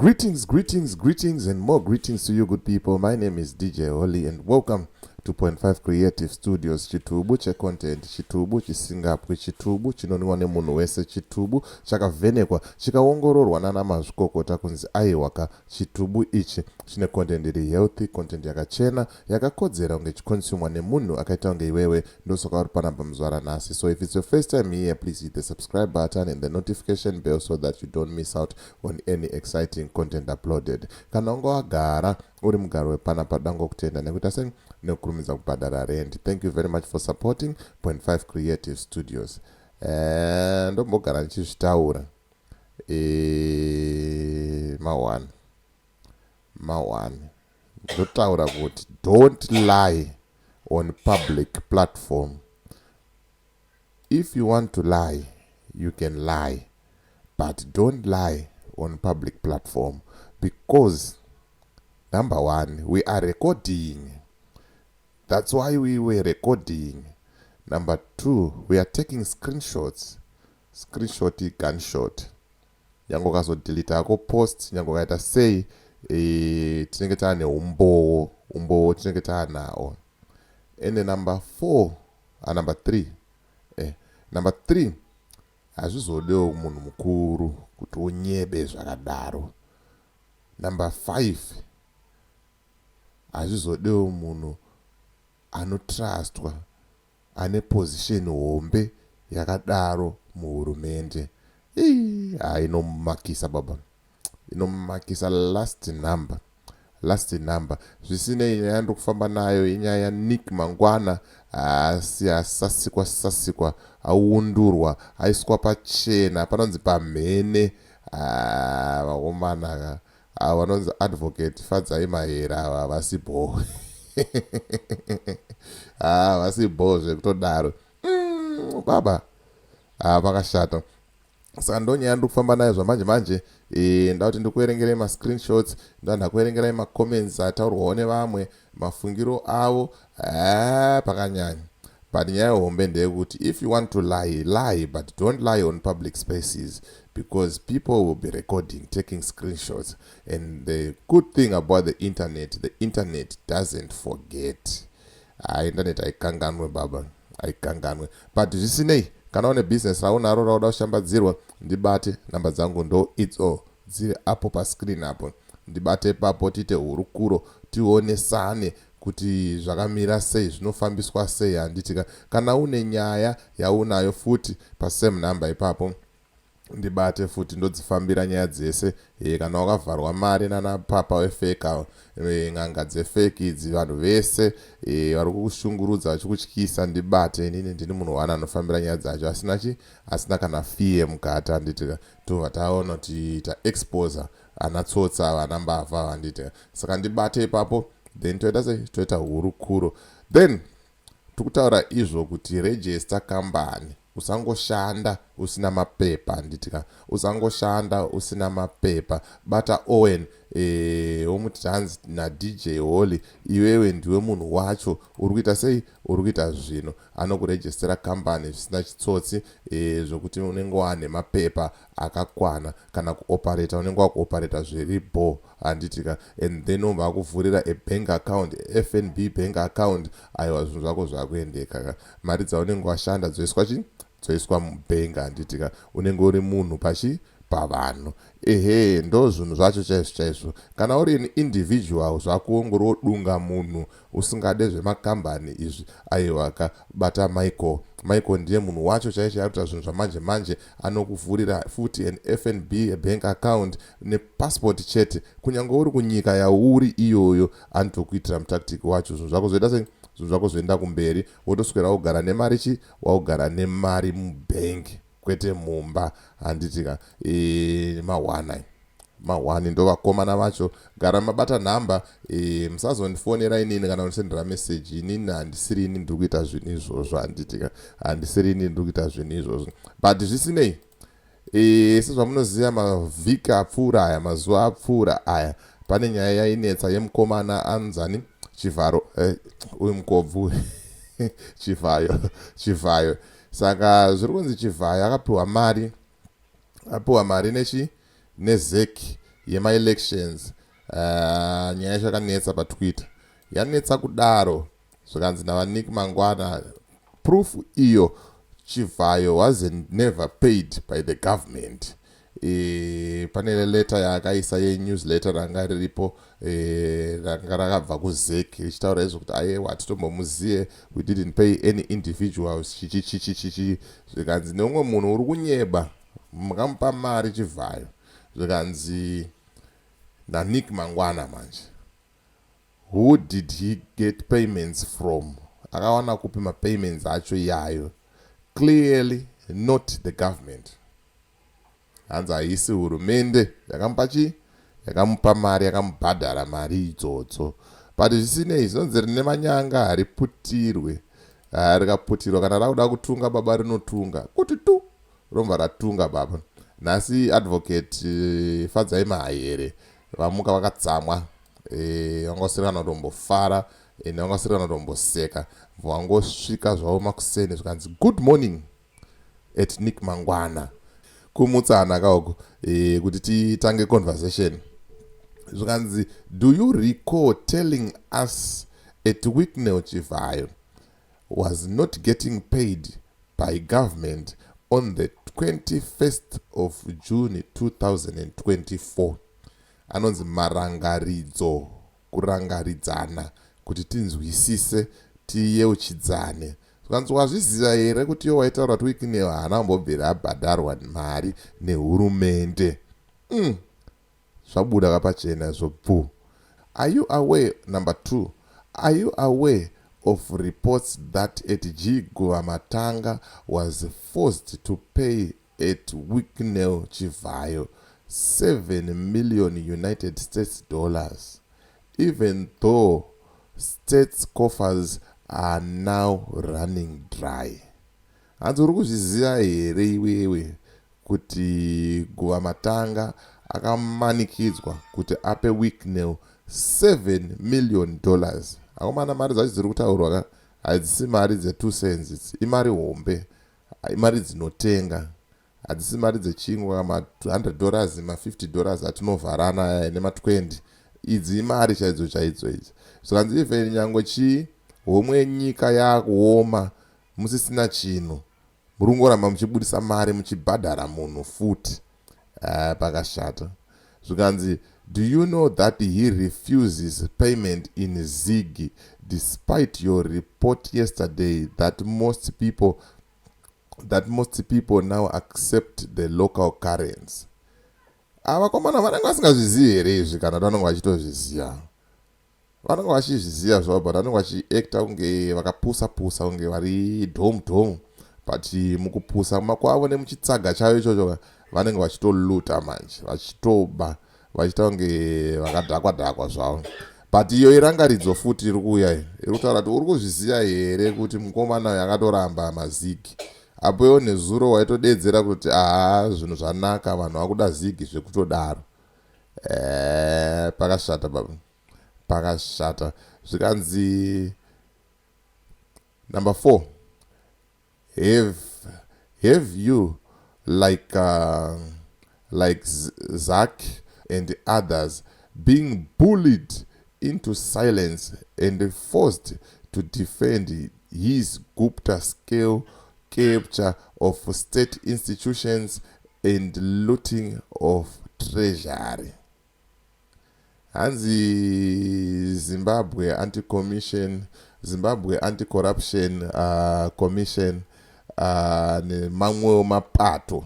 Greetings, and more greetings to you, good people. My name is DJ Holly, and welcome to Point 5 Creative Studios. Chitubu che content, chitubu chisingapwe, chitubu chinoniwa nemunhu wese, chitubu chakavhenekwa chikaongororwa nana mazvikokota kunzi aiwaka chitubu ichi chine content iri healthy, content yakachena, yakakodzera kunge chikonsumwa nemunhu akaita kunge iwewe. Ndosoka uri panapa muzuva ranhasi. So if it's your first time here, please hit the subscribe button and the notification bell so that you don't miss out on any exciting content uploaded. Kana ungo wagara uri mugaro wepanapa dango kutenda nekuti aseni nekurumidza kubhadhara rent. Thank you very much for supporting Point 5 Creative Studios. Ndombogara ndichizvitaura mawani ndotaura kuti don't lie on public platform. If you want to lie, you can lie, but don't lie on public platform, because number one, we are recording. That's why we were recording. Number two, we are taking screenshots. Screenshot gunshot. Yango kaso delete ako post, yango kaita say tinenge tane umbo tinenge nao. And then number three, azvizodeo munhu mukuru kuti unyebe zvakadaro. Number 5, azvizodeo munhu anotrustwa ane position hombe yakadaro muhurumende. Inomakisa baba, inomakisa. Last number zvisinei nyaya ndokufamba nayo inyaya yaNick Mangwana. Asi asasikwa aundurwa aiswa pachena panonzi pamhene. Vakomana vanonzi advocate Fadzai Mahere vasibo vasibo zvekutodaro baba pakashata. Saka ndonyaya ndokufamba nayo zvamanje ndauti ndikuerengerai ma-screenshots, ndakuerengerai ma-comments ataurwawo nevamwe, mafungiro avo pakanyanya. But nyaya hombe ndeyekuti if you want to lie, but don't lie on public spaces, because people will be recording, taking screenshots. And the good thing about the internet doesn't forget. Internet haikanganwe baba, haikanganwe. But zvisinei, kana une business raunaro rauda kushambadzirwa, ndibate. Namba dzangu ndo it's all dziri apo pascreen apo. Ndibate papo tite hurukuro, tionesane kuti zvakamira sei, zvinofambiswa sei. Handitika kana une nyaya yaunayo futi pasame number ipapo, ndibate futi ndodzifambira nyaya dzese. Kana wakavharwa mari nana papa wefake, ng'anga dzefake idzi, vanhu vese vari kukushungurudza vachikutyisa, ndibate. Inini ndini munhu wana anofambira nyaya dzacho asina kana fee mukati. Handitika tataona kuti taexposa anatsotsa vana mbavha. Handitika saka ndibate ipapo, then toita hurukuro. Then tikutaura izvo kuti register company. Usangoshanda usina mapepa. Handitika usangoshanda usina mapepa. Bata Owen womuti hanzi naDJ Holly, iwewe ndiwe munhu wacho. Urikuita sei? Urikuita zvino. Anokurejistera company zvisina chitsotsi, zvokuti unenge wane mapepa akakwana. Kana kuoperata unenge wakuoperata zviripo. Handitika and then umba kuvhurira a bank account, FNB bank account. Aiwa, zvinhu zvako zvakuendeka. Mari dzaunenge washanda dzoiswa mubank. Handitika unenge uri munhu pavanhu. Ndo zvinhu zvacho chaizvo. Kana uri an individual zvakuongorodunga munhu usingade zvemakambani izvi, aiwaka bata Michael ndiye munhu wacho chaicho yakuita zvinhu zvamanje. Anokuvhurira futi an FNB bank account nepassport chete. Kunyange uri kunyika yauri iyoyo, anotokuitira mutactic wacho. Zvinhu zvako zvoita sei? Zvinhu zvako zvoenda kumberi. Wotoswera wogara nemari waugara nemari mubank, kwete mumba. Handitika mawani ndo vakomana vacho. Gara mabata nhamba, musazondifonera inini kana unisendera message. Inini handisiri ini ndiri kuita zvinhu izvozvo. Handitika handisiri ini ndiri kuita zvinhu izvozvo. But zvisinei, sezvamunoziva mavhiki apfuura aya, mazuva apfuura aya, pane nyaya yainetsa yemukomana anzani Chivharo, uyu mukobvu Chivhayo. Saka zviri kunzi Chivhayo akapiwa mari nezeki yema-elections. Nyaya yacho yakanetsa patwitter, yanetsa kudaro zvikanzi naVaNick Mangwana, proof iyo Chivhayo was never paid by the government. Pane letter yaakaisa yenewsletter ranga riripo ranga rakabva kuZek richitaura izvo kuti aiwa hatitombomuzive, we didn't pay any individuals chichi. Zvikanzi neumwe munhu uri kunyeba mukamupa mari Chivhayo. Zvikanzi naNick Mangwana manje, who did he get payments from? Akawana kupi mapayments acho yayo? Clearly not the government. Hanzi haisi hurumende yakamupa mari, yakamubhadhara mari idzodzo. But zvisinei, zvinonzi rine manyanga hariputirwe. Rikaputirwa kana rakuda kutunga baba rinotunga kuti tu romba ratunga baba. Nhasi advocate Fadzai Mahere vamuka vakatsamwa, vangosiri kana kutombofara, vangosiri kana kutomboseka, vangosvika zvavo makuseni zvikanzi good morning at Nick Mangwana. Kumutsana kauko kuti titange conversation. Zvikanzi, do you recall telling us at Wicknell Chivhayo was not getting paid by government on the 21st of June 2024? Anonzi marangaridzo, kurangaridzana kuti tinzwisise tiyeuchidzane. Zvikanzi wazviziva here kuti iwo waitaura kuti Wicknell haana kumbobvira abhadharwa mari nehurumende? Zvabuda kapachena izvo. Are you aware, number 2, are you aware of reports that G. Guamatanga was forced to pay at Wicknell Chivhayo $7 million United States dollars, even though states coffers are now running dry? Hanzi uri kuzviziva here iwewe kuti Guamatanga akamanikidzwa kuti ape Wicknell $7 million? Akomana mari dzacho dziri kutaurwa hadzisi mari dze2 cents, imari hombe, imari dzinotenga, hadzisi mari dzechingwa, $100 $50 atinovharana nema20. Idzi imari chaidzo idzi. Zvikanzi even nyangwe homwe yenyika yakuoma musisina chinhu, murungoramba muchibudisa mari muchibhadhara munhu futi. Pakashata. Zvikanzi, do you know that he refuses payment in Zig despite your report yesterday that most people now accept the local currency? Avakomana vanenge vasingazvizivi here izvi kana vanenge vachitozviziva? Vanenge vachizviziva zvavo, but vanenge vachiacta kunge vakapusa kunge vari dhomu. But mukupusa kwavo nemuchitsaga chavo ichocho vanenge vachitoluta manje, vachitoba, vachita kunge vakadhakwa zvavo. But iyo irangaridzo futi iri kuuya iri kutaura kuti uri kuzviziva here kuti mukomana yakatoramba mazigi. Apo iwo nezuro waitodedzera kuti zvinhu zvanaka, vanhu vakuda zigi zvekutodaro. Pakashata baba, pakashata. Zvikanzi number 4, have you like Zach and others being bullied into silence and forced to defend his Gupta scale capture of state institutions and looting of treasury? Hanzi Zimbabwe Anti-Corruption Commission nemamwe mapato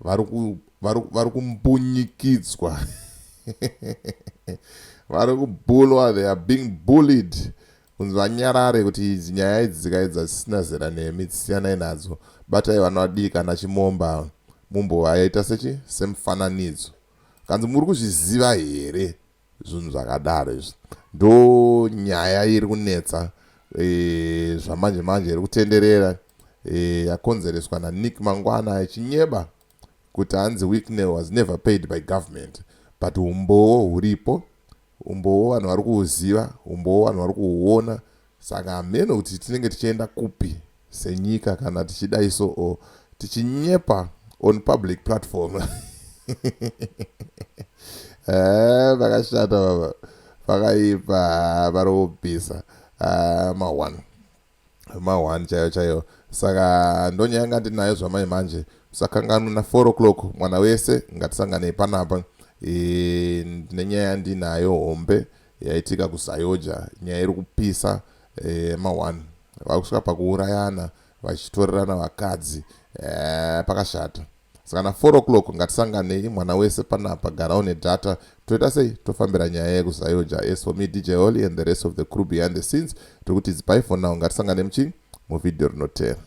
vari kumbunyikidzwa vari kubulwa, they are being bullied. Kunzi vanyarare kuti idzi nyaya idzi dzikaedza dzisina zera nemi dzisiyanai nadzo. Batai vanovadika nachimomba mumbo ayaita semufananidzo. Kanzi muri kuzviziva here zvinhu zvakadaro izvi? Ndo nyaya iri kunetsa zvamanje iri kutenderera, yakonzereswa naNick Mangwana achinyeba kuti hanzi Wicknell was never paid by government. But umbowo huripo, umbowo vanhu vari kuuziva, umbowo vanhu vari kuuona. Saka hameno kuti tinenge tichienda kupi senyika kana tichidaiso tichinyepa on public platform. Vakashata baba. Vakaipa varobvisa. Ma1 chaiyo. Saka ndonyanga ndinayo zvamai manje. Sakanganwa na 4 o'clock mwana wese ngatisangane panapa. Nenyaya ndinayo hombe yaitika kusayoja, nyaya iri kupisa ma1 vakusvika pakuurayana vachitorerana vakadzi pakashata. Saka na 4 o'clock ngatisanganei mwana wese panapa, garawo nedata, toita sei tofambira nyaya yekusayoja. As for me DJ Holly and the rest of the crew behind the scenes, tokuti it's bye for now. Ngatisangane muvidhio rinotera.